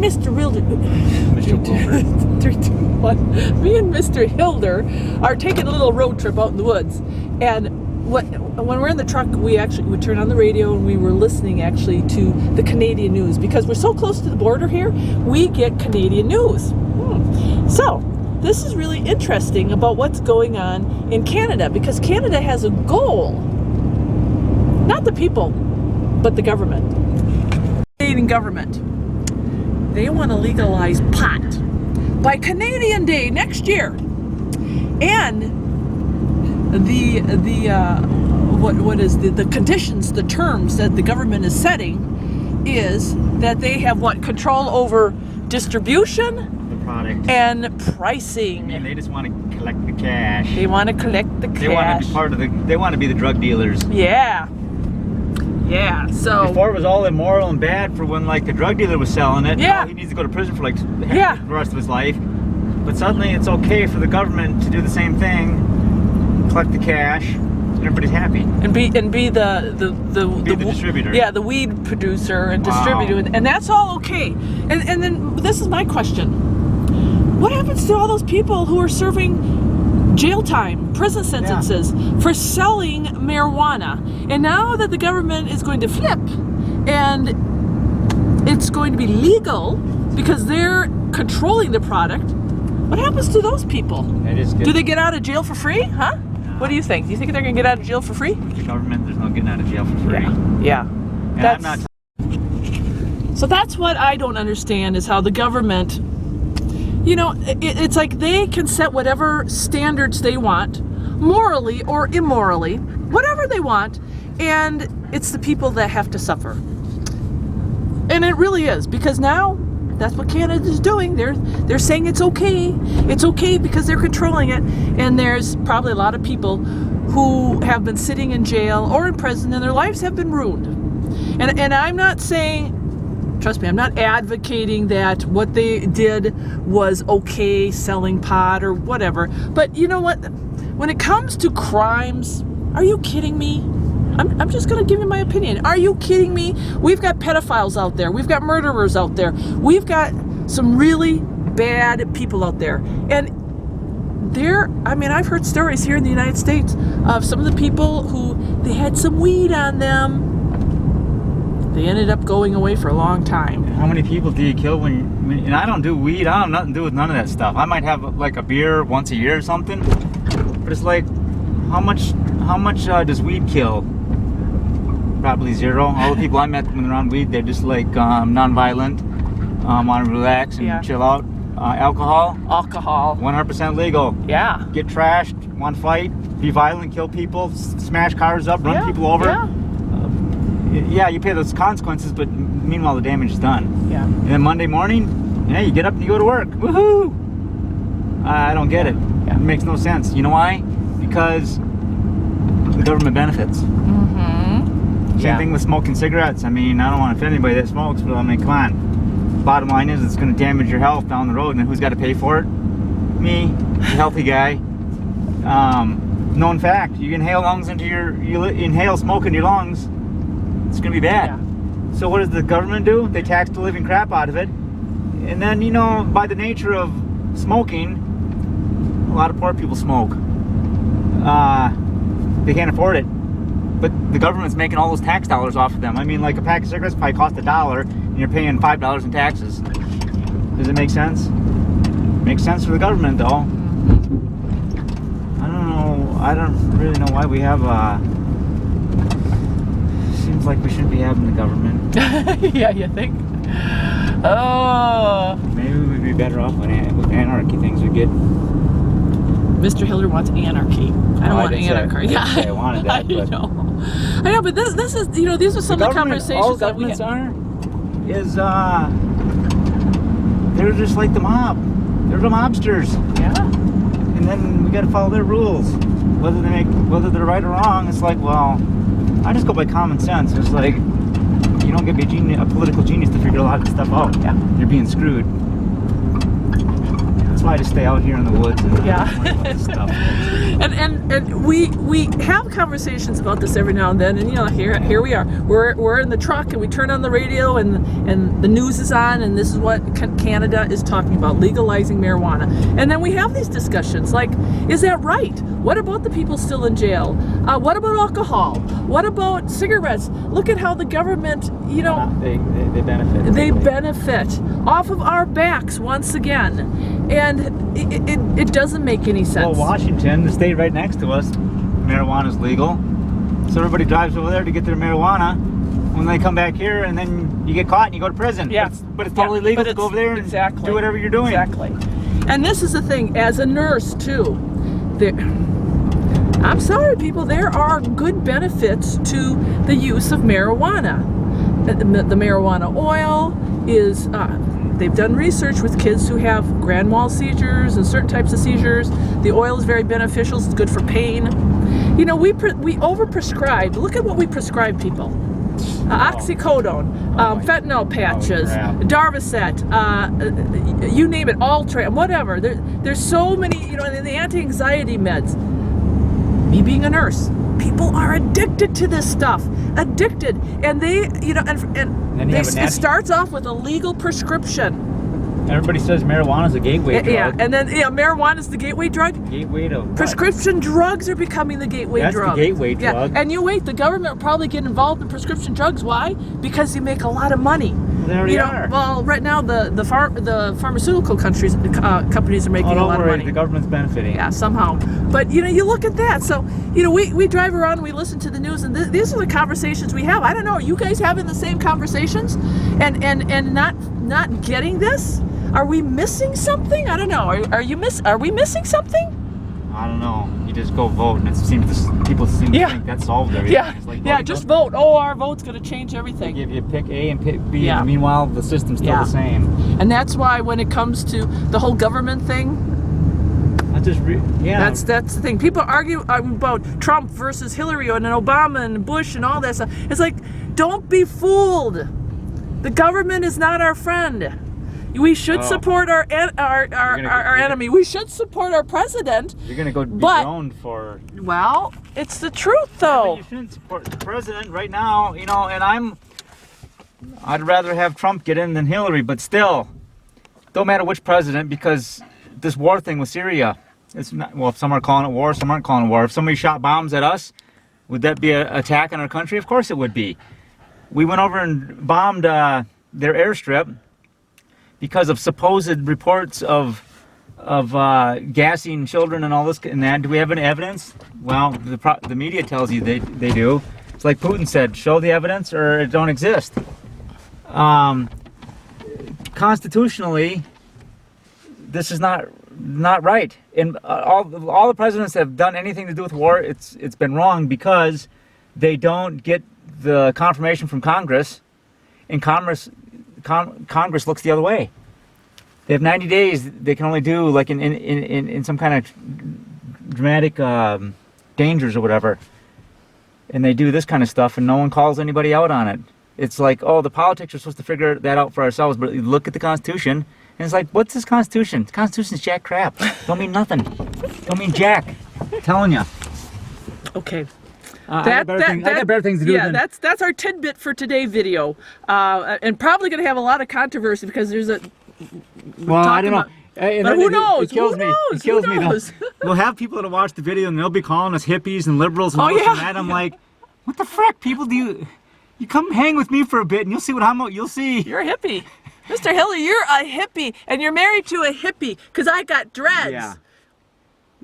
and Mr. Wilder, Mr. Wilder. 3, 2, 1. Me and Mr. Hilder are taking a little road trip out in the woods, and when we're in the truck, we turn on the radio and we were listening actually to the Canadian news because we're so close to the border here. We get Canadian news. So this is really interesting about what's going on in Canada because Canada has a goal, not the people, but the government. Canadian government. They want to legalize pot by Canadian Day next year, and the conditions, the terms that the government is setting is that they have control over distribution, The product. and pricing. I mean, they just want to collect the cash. They want to collect the cash. They want to be part of they want to be the drug dealers. Yeah. Yeah. So Before it was all immoral and bad for when like the drug dealer was selling it. Yeah. Oh, he needs to go to prison for like Yeah. the rest of his life. But suddenly it's okay for the government to do the same thing, collect the cash, and everybody's happy. and be the Be the distributor. Yeah, the weed producer and Wow. distributor, and that's all okay. And then this is my question: what happens to all those people who are serving jail time, prison sentences for selling marijuana? And now that the government is going to flip, and it's going to be legal because they're controlling the product, what happens to those people? That is good. Do they get out of jail for free? Huh? What do you think? Do you think they're going to get out of jail for free? The government, there's no getting out of jail for free. Yeah. And I'm not. So that's what I don't understand is how the government, it's like they can set whatever standards they want, morally or immorally, whatever they want, and it's the people that have to suffer. And it really is, because now that's what Canada's doing. They're saying it's okay. It's okay because they're controlling it. And there's probably a lot of people who have been sitting in jail or in prison and their lives have been ruined. And I'm not saying, trust me, I'm not advocating that what they did was okay, selling pot or whatever. But you know what? When it comes to crimes, are you kidding me? I'm just going to give you my opinion. Are you kidding me? We've got pedophiles out there. We've got murderers out there. We've got some really bad people out there. And I've heard stories here in the United States of some of the people who they had some weed on them. They ended up going away for a long time. How many people do you kill and I don't do weed. I don't have nothing to do with none of that stuff. I might have like a beer once a year or something. But it's like, how much does weed kill? Probably zero. All the people I met when they're on weed, they're just like non-violent, want to relax and chill out. Alcohol, 100% legal. Yeah. Get trashed, want to fight, be violent, kill people, smash cars up, run people over. Yeah. You pay those consequences, but meanwhile the damage is done. Yeah. And then Monday morning, you get up and you go to work. Woohoo! I don't get it. Yeah. It makes no sense. You know why? Because the government benefits. Same thing with smoking cigarettes. I mean, I don't want to offend anybody that smokes, but I mean, come on. Bottom line is, it's going to damage your health down the road, and then who's got to pay for it? Me, the healthy guy. Known fact: you inhale inhale smoke in your lungs, it's going to be bad. Yeah. So what does the government do? They tax the living crap out of it, and then by the nature of smoking, a lot of poor people smoke. They can't afford it. But the government's making all those tax dollars off of them. I mean, like a pack of cigarettes probably cost $1, and you're paying $5 in taxes. Does it make sense? Makes sense for the government, though. I don't know. I don't really know why we have seems like we shouldn't be having the government. Yeah, you think? Oh. Maybe we'd be better off with anarchy. Things would get. Mr. Hilder wants anarchy. I don't want anarchy. I didn't say I wanted that, but I know, but this is, these are some of the conversations all that we governments had. They're just like the mob. They're the mobsters. Yeah. And then we got to follow their rules, whether they're right or wrong. It's like, well, I just go by common sense. It's like you don't get to be a political genius to figure a lot of this stuff out. Yeah. You're being screwed. That's probably just stay out here in the woods and Yeah. not worry about this stuff. And we have conversations about this every now and then, and you know, here we are. We're in the truck and we turn on the radio and the news is on, and this is what Canada is talking about, legalizing marijuana. And then we have these discussions like, is that right? What about the people still in jail? What about alcohol? What about cigarettes? Look at how the government, you know, They benefit. they benefit off of our backs once again, and it doesn't make any sense. Well, Washington, the state right next to us, marijuana is legal, so everybody drives over there to get their marijuana. When they come back here, and then you get caught and you go to prison. Yeah. But it's totally legal to go over there and exactly, do whatever you're doing. Exactly. And this is the thing, as a nurse too, I'm sorry people, there are good benefits to the use of marijuana. The marijuana oil is, they've done research with kids who have grand mal seizures and certain types of seizures. The oil is very beneficial, it's good for pain. You know, we overprescribe. Look at what we prescribe people. Oxycodone, fentanyl patches, Darvocet, you name it, Ultra, whatever. There's so many, you know, and the anti-anxiety meds. Me being a nurse, people are addicted to this stuff, addicted, and they, you know, and it starts off with a legal prescription. Everybody says marijuana is a gateway drug. Yeah, and then marijuana is the gateway drug. Gateway to prescription drugs are becoming the gateway drug. That's the gateway drug. Yeah, and you wait, the government will probably get involved in prescription drugs. Why? Because they make a lot of money. They already are. Well, right now the pharmaceutical companies are making a lot of money. The government's benefiting. Yeah, somehow. But you know, you look at that. So you know, we drive around, and we listen to the news, and these are the conversations we have. I don't know. Are you guys having the same conversations, and not getting this? Are we missing something? I don't know. Are we missing something? I don't know. You just go vote, and people seem to think that solves everything. Yeah, It's like just vote. Oh, our vote's going to change everything. They give you pick A and pick B, and meanwhile the system's still the same. And that's why when it comes to the whole government thing, that's the thing. People argue about Trump versus Hillary and Obama and Bush and all that stuff. It's like, don't be fooled. The government is not our friend. We should support our enemy. We should support our president. You're gonna go be groaned for. Well, it's the truth, though. You shouldn't support the president right now, you know. And I'd rather have Trump get in than Hillary, but still, don't matter which president, because this war thing with Syria, it's not. Well, some are calling it war, some aren't calling it war. If somebody shot bombs at us, would that be an attack on our country? Of course it would be. We went over and bombed their airstrip because of supposed reports of gassing children and all this and that. Do we have any evidence? Well, the media tells you they do. It's like Putin said, show the evidence or it don't exist. Constitutionally, this is not right. And all the presidents that have done anything to do with war, it's been wrong because they don't get the confirmation from Congress, and Congress looks the other way. They have 90 days. They can only do like in some kind of dramatic dangers or whatever, and they do this kind of stuff, and no one calls anybody out on it. It's like, oh, the politics are supposed to figure that out for ourselves, but you look at the Constitution, and it's like, what's this Constitution? The Constitution's jack crap. Don't mean nothing. Don't mean jack. I'm telling you. Okay. I got better things to do. Yeah, that's our tidbit for today's video, and probably going to have a lot of controversy because there's a. Well, I don't know. But who knows? It kills me. It kills me. We'll have people that'll watch the video and they'll be calling us hippies and liberals and all this and that. I'm like, what the frick, people? You come hang with me for a bit and you'll see what you'll see. You're a hippie, Mr. Hillary. You're a hippie, and you're married to a hippie because I got dreads. Yeah.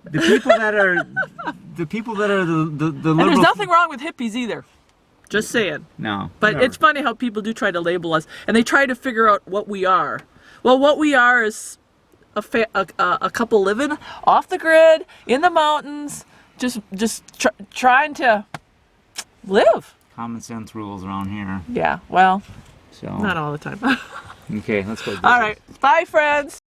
The people that are the liberals. And there's nothing wrong with hippies either. Just saying. No. But whatever. It's funny how people do try to label us, and they try to figure out what we are. Well, what we are is a couple living off the grid in the mountains, just trying to live. Common sense rules around here. Yeah. Well, so not all the time. Okay, let's go. All right. Bye, friends.